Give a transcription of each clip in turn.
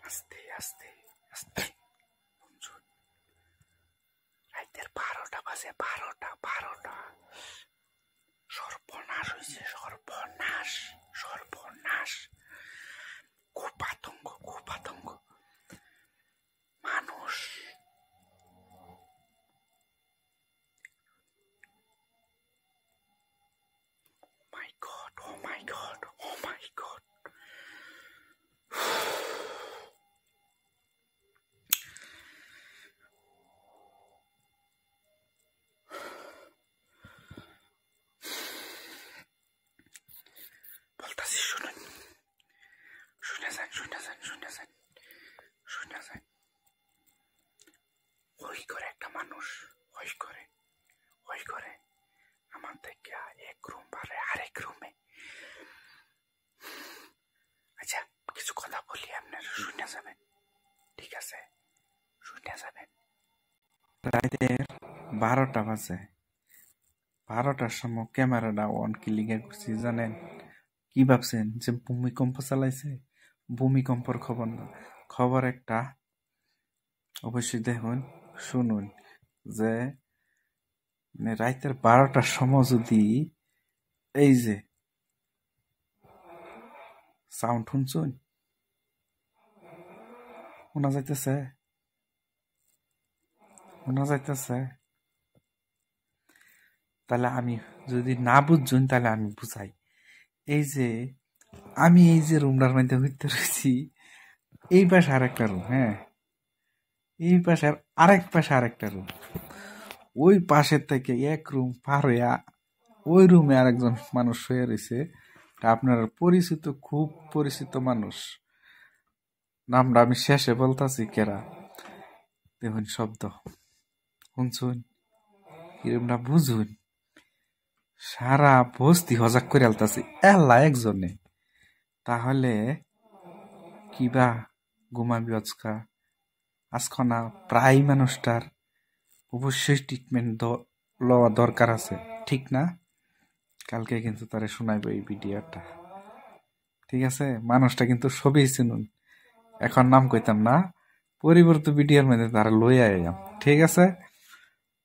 আস্তে আস্তে আস্তে রাতের 12টা বাজে, 12টা। সর্বনাশ হয়েছে, সর্বনাশ। খুব আতঙ্ক। মানুষ oh my god বলতাছি শুনুন, শুনে যান। হই করে একটা মানুষ হই করে আমার থেকে এক রুম পারে আরেক রুমে। আচ্ছা, কিছু কথা বলি, আপনারা শুনে যাবেন, ঠিক আছে? শুনে যাবেন। রাতের 12টা বাজে। 12টার সময় ক্যামেরাটা অন কি লিগে করছি জানেন? কি ভাবছেন যে ভূমিকম্প চালাইছে? ভূমিকম্পর খবর না, খবর একটা অবশ্যই দেখুন, শুনুন যে রাতের 12টার সময় যদি এই যে সাউন্ড শুনছুন, শোনা যাইতেছে, তাহলে আমি যদি না বুঝছুন তাহলে আমি বুঝাই। আমি এই যে রুমটার মধ্যে হইতে রয়েছি, এই পাশে আরেকটা রুম, হ্যাঁ, এই পাশে আরেক পাশে আরেকটা রুম, ওই পাশের থেকে এক রুম পার হইয়া ওই রুমে আরেকজন মানুষ শুয়ে রয়েছে। আপনার পরিচিত, খুব পরিচিত মানুষ, নামটা আমি শেষে বলতাছি কেরা। দেখুন শব্দ শুনছুন, কিরমটা বুঝুন। সারা বস্তি হজাক করে আলতাছি এলা একজনে, তাহলে কিবা ঘুমাবি আজকা না? প্রায় মানুষটার অবশ্যই ট্রিটমেন্ট লওয়া দরকার আছে, ঠিক না? কালকে কিন্তু তারে শোনাইব এই ভিডিওটা, ঠিক আছে? মানুষটা কিন্তু সবই চিনুন, এখন নাম কইতাম না, পরিবর্তন ভিডিওর মধ্যে তারা লই আইলাম, ঠিক আছে?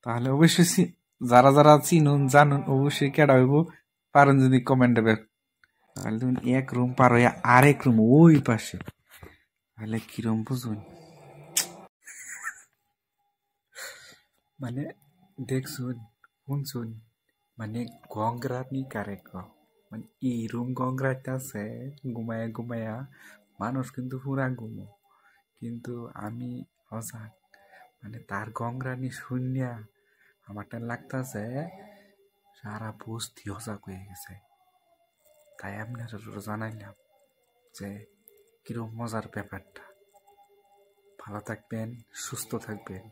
তাহলে অবশ্যই যারা চিনুন জানুন অবশ্যই কেডা হইব পারেন যদি কমেন্টে তাহলে তুমি এক রুম পার হইয়া আরেক রুম ওই পাশে, তাহলে কিরম বুঝুন। মানে দেখছুন, শুনছুন, মানে গংরানি কারে মানে এই রুম গংরাইতে আছে ঘুমায়া মানুষ কিন্তু পুরা ঘুমো, কিন্তু আমি হজাক, মানে তার গংরানি শুনিয়া আমারটা লাগতেছে সারা বস্তি হজাক হয়ে গেছে। তাই আপনারা জানাইলাম যে কিরম মজার ব্যাপারটা। ভালো থাকবেন, সুস্থ থাকবেন।